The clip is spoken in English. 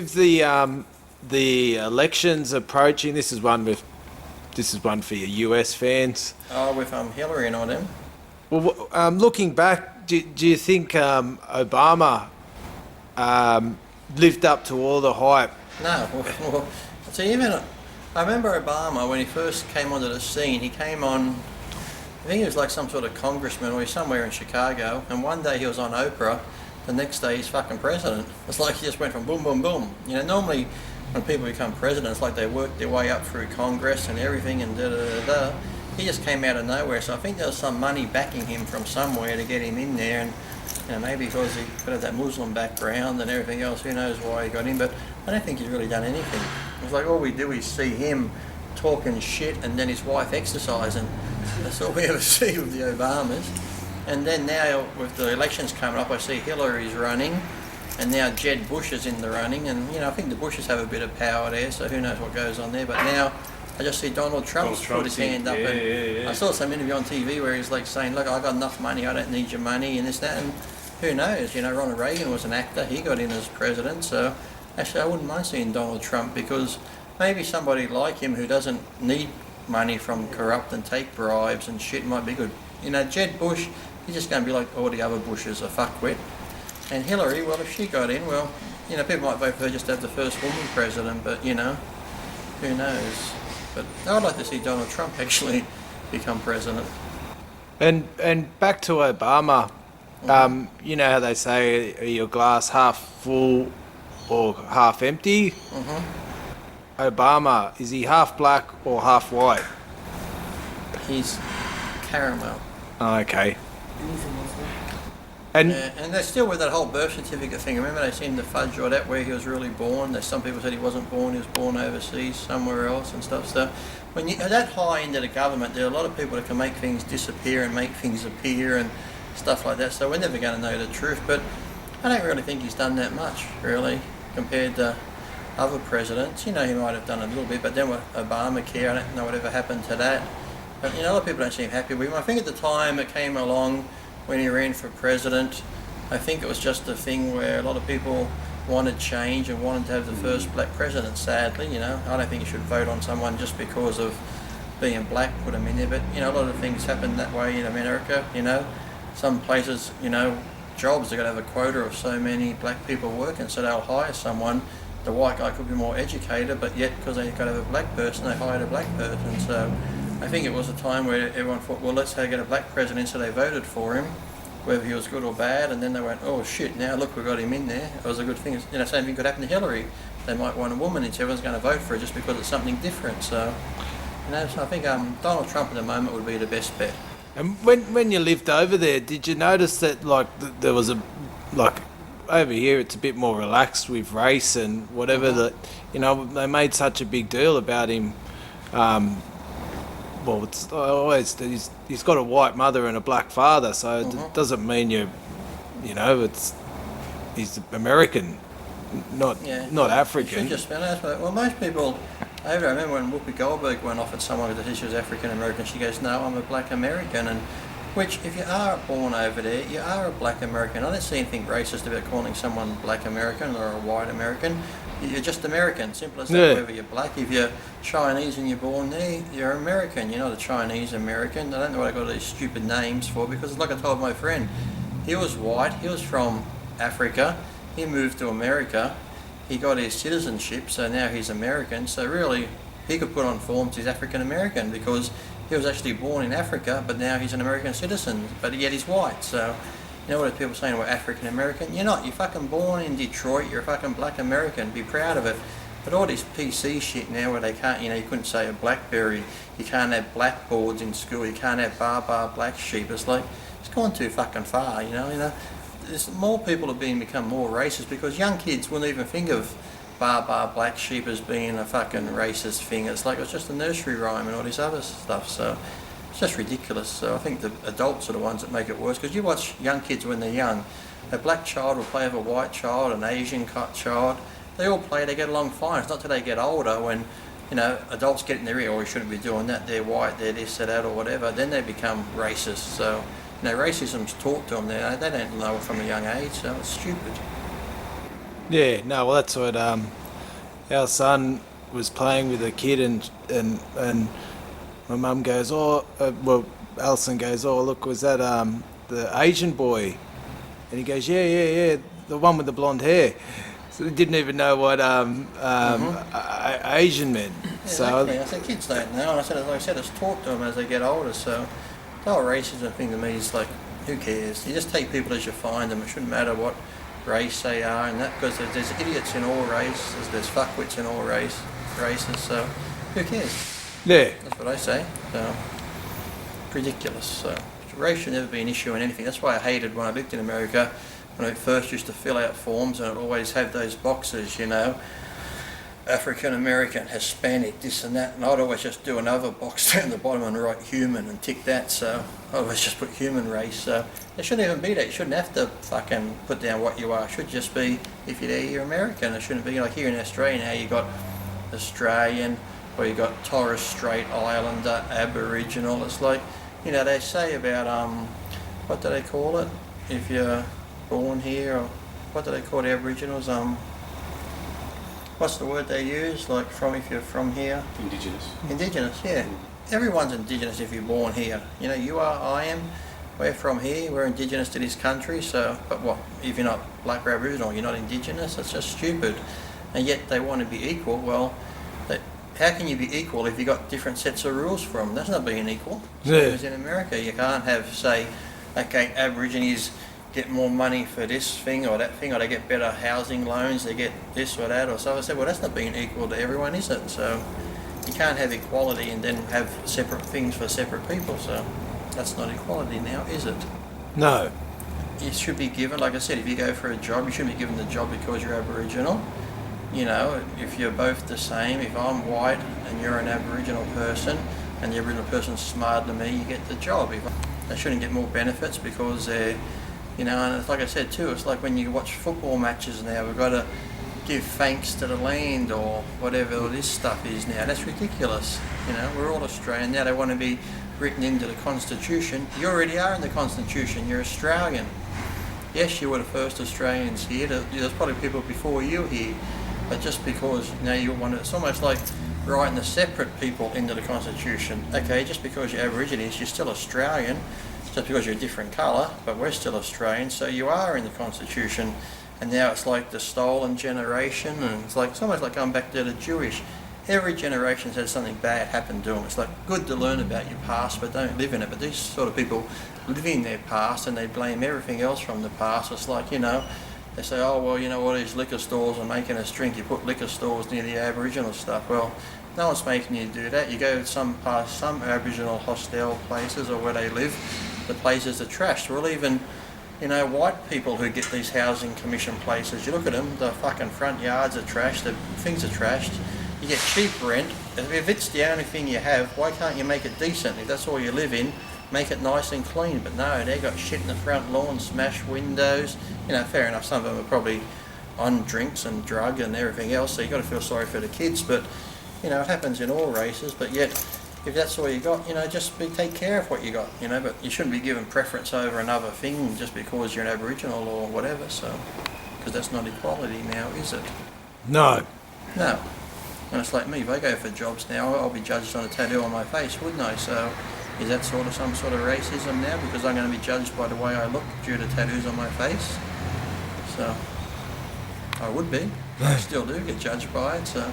with the elections approaching, this is one for your US fans. Oh, with Hillary and all them. Well, looking back, do you think Obama lived up to all the hype? No, well, see, even I remember Obama when he first came onto the scene. He came on, I think he was like some sort of congressman or he's somewhere in Chicago. And one day he was on Oprah, the next day he's fucking president. It's like he just went from boom, boom, boom. You know, normally when people become president, it's like they work their way up through Congress and everything and da da da da. He just came out of nowhere. So I think there was some money backing him from somewhere to get him in there. And you know, maybe because he got that Muslim background and everything else, who knows why he got in, but I don't think he's really done anything. It's like all we do is see him talking shit and then his wife exercising. That's all we ever see with the Obamas. And then now with the elections coming up, I see Hillary's running and now Jeb Bush is in the running, and you know, I think the Bushes have a bit of power there, so who knows what goes on there. But now I just see Donald Trump put his hand up, and I saw some interview on TV where he's like saying, look, I got enough money, I don't need your money and this, that, and who knows, you know, Ronald Reagan was an actor, he got in as president, so actually I wouldn't mind seeing Donald Trump, because maybe somebody like him who doesn't need money from corrupt and take bribes and shit might be good. You know, Jeb Bush, he's just going to be like all the other Bushes, a fuckwit. And Hillary, well, if she got in, well, you know, people might vote for her just to have the first woman president, but, you know, who knows. But I'd like to see Donald Trump actually become president. And back to Obama, you know how they say, are your glass half full or half empty? Obama, is he half black or half white? He's caramel. Oh, okay. And Yeah, and they're still with that whole birth certificate thing. Remember they seemed to fudge all that where he was really born. There's some people said he wasn't born, he was born overseas, somewhere else and stuff. So when you're that high into the government, there are a lot of people that can make things disappear and make things appear and stuff like that. So we're never going to know the truth. But I don't really think he's done that much, really, compared to other presidents. You know, he might have done a little bit, but then with Obamacare, I don't know whatever happened to that. But, you know, a lot of people don't seem happy with him. I think at the time it came along when he ran for president, I think it was just a thing where a lot of people wanted change and wanted to have the first black president, sadly, you know. I don't think you should vote on someone just because of being black, put them in there, but, you know, a lot of things happen that way in America, you know. Some places, you know, jobs, they've got to have a quota of so many black people working, so they'll hire someone. The white guy could be more educated, but yet because they've got to have a black person, they hired a black person. So I think it was a time where everyone thought, well, let's get a black president, so they voted for him, whether he was good or bad, and then they went, oh shit, now look, we got him in there. It was a good thing. You know, same thing could happen to Hillary. They might want a woman, and so everyone's going to vote for her just because it's something different. So, you know, so I think Donald Trump at the moment would be the best bet. And when you lived over there, did you notice that there was over here it's a bit more relaxed with race and whatever, that, you know, they made such a big deal about him. Well, it's always he's got a white mother and a black father, so it doesn't mean you know, he's American, not African. Just well, most people. I remember when Whoopi Goldberg went off at someone that said she was African American. She goes, "No, I'm a black American," and which, if you are born over there, you are a black American. I don't see anything racist about calling someone black American or a white American. You're just American, simple as that. Yeah. Whether you're black, if you're Chinese and you're born there, you're American. You're not a Chinese American. I don't know what I got these stupid names for, because like I told my friend, he was white, he was from Africa, he moved to America, he got his citizenship, so now he's American. So really, he could put on forms he's African American because he was actually born in Africa, but now he's an American citizen, but yet he's white. So you know what people saying, we're African American? You're not. You're fucking born in Detroit. You're a fucking black American. Be proud of it. But all this PC shit now where they can't, you know, you couldn't say a BlackBerry. You can't have blackboards in school. You can't have bar black sheep. It's like, it's gone too fucking far, you know. There's more people have become more racist because young kids wouldn't even think of bar black sheep as being a fucking racist thing. It's like, it's just a nursery rhyme and all this other stuff. So it's just ridiculous. So I think the adults are the ones that make it worse, because you watch young kids when they're young. A black child will play with a white child, an Asian child. They all play, they get along fine. It's not till they get older when, you know, adults get in their ear, oh, we shouldn't be doing that, they're white, they're this, they're that, or whatever. Then they become racist. So, you know, racism's taught to them. They don't know it from a young age, so it's stupid. Yeah, no, well, that's what our son was playing with a kid, and my mum goes, oh, well, Alison goes, oh, look, was that the Asian boy? And he goes, yeah, the one with the blonde hair. So they didn't even know what Asian meant. So Exactly. I said kids don't know. And I said, like I said, it's taught to them as they get older. So the whole racism thing to me is like, who cares? You just take people as you find them. It shouldn't matter what race they are, and that because there's idiots in all races, there's fuckwits in all races. So who cares? yeah, That's what I say. So ridiculous. So race should never be an issue in anything. That's why I hated when I lived in America. When I first used to fill out forms, and I'd always have those boxes, you know, African American, Hispanic, this and that, and I'd always just do another box down the bottom and write human and tick that. So I always just put human race. So it shouldn't even be that. You shouldn't have to fucking put down what you are. It should just be if you're there, you're American. It shouldn't be like here in Australia now. You got Australian, or you got Torres Strait Islander, Aboriginal. It's like, you know, they say about what do they call it? If you're born here, or what do they call the Aboriginals? What's the word they use? Like from if you're from here? Indigenous. Indigenous, yeah. Everyone's Indigenous if you're born here. You know, you are, I am. We're from here. We're Indigenous to this country. So, but what if you're not black or Aboriginal? You're not Indigenous. That's just stupid. And yet they want to be equal. Well, how can you be equal if you got different sets of rules for them? That's not being equal. So Yeah. as in America, you can't have say, okay, Aborigines get more money for this thing or that thing, or they get better housing loans, they get this or that, or so. I said, well, that's not being equal to everyone, is it? So you can't have equality and then have separate things for separate people. So that's not equality now, is it? no, You should be given, like I said, if you go for a job, you shouldn't be given the job because you're Aboriginal. You know, if you're both the same, if I'm white and you're an Aboriginal person and the Aboriginal person's smarter than me, you get the job. They shouldn't get more benefits because they're, you know, and it's like I said too, it's like when you watch football matches now, we've got to give thanks to the land or whatever all this stuff is now. That's ridiculous. You know, we're all Australian. Now they want to be written into the Constitution. You already are in the Constitution. You're Australian. Yes, you were the first Australians here. There's probably people before you here. But just because now you want to, it's almost like writing the separate people into the Constitution. Okay, just because you're Aborigines, you're still Australian. Just because you're a different colour, but we're still Australian, so you are in the Constitution. And now it's like the stolen generation, and it's almost like going back to the Jewish. Every generation's had something bad happen to them. It's like good to learn about your past, but don't live in it. But these sort of people live in their past, and they blame everything else from the past. It's like, you know, they say, oh, well, you know, all these liquor stores are making us drink. You put liquor stores near the Aboriginal stuff. Well, no one's making you do that. You go to some Aboriginal hostel places or where they live, the places are trashed. Well, even, you know, white people who get these housing commission places, you look at them, the fucking front yards are trashed, the things are trashed. You get cheap rent. If it's the only thing you have, why can't you make it decent? If that's all you live in, make it nice and clean. But no, they got shit in the front lawn, smashed windows. You know, fair enough, some of them are probably on drinks and drug and everything else, so you got to feel sorry for the kids. But, you know, it happens in all races. But yet, if that's all you got, you know, just take care of what you got, you know. But you shouldn't be given preference over another thing just because you're an Aboriginal or whatever. So, because that's not equality now, is it? no, No. And it's like me, if I go for jobs now, I'll be judged on a tattoo on my face, wouldn't I? So is that sort of some sort of racism now because I'm going to be judged by the way I look due to tattoos on my face? So I would be. I still do get judged by it, so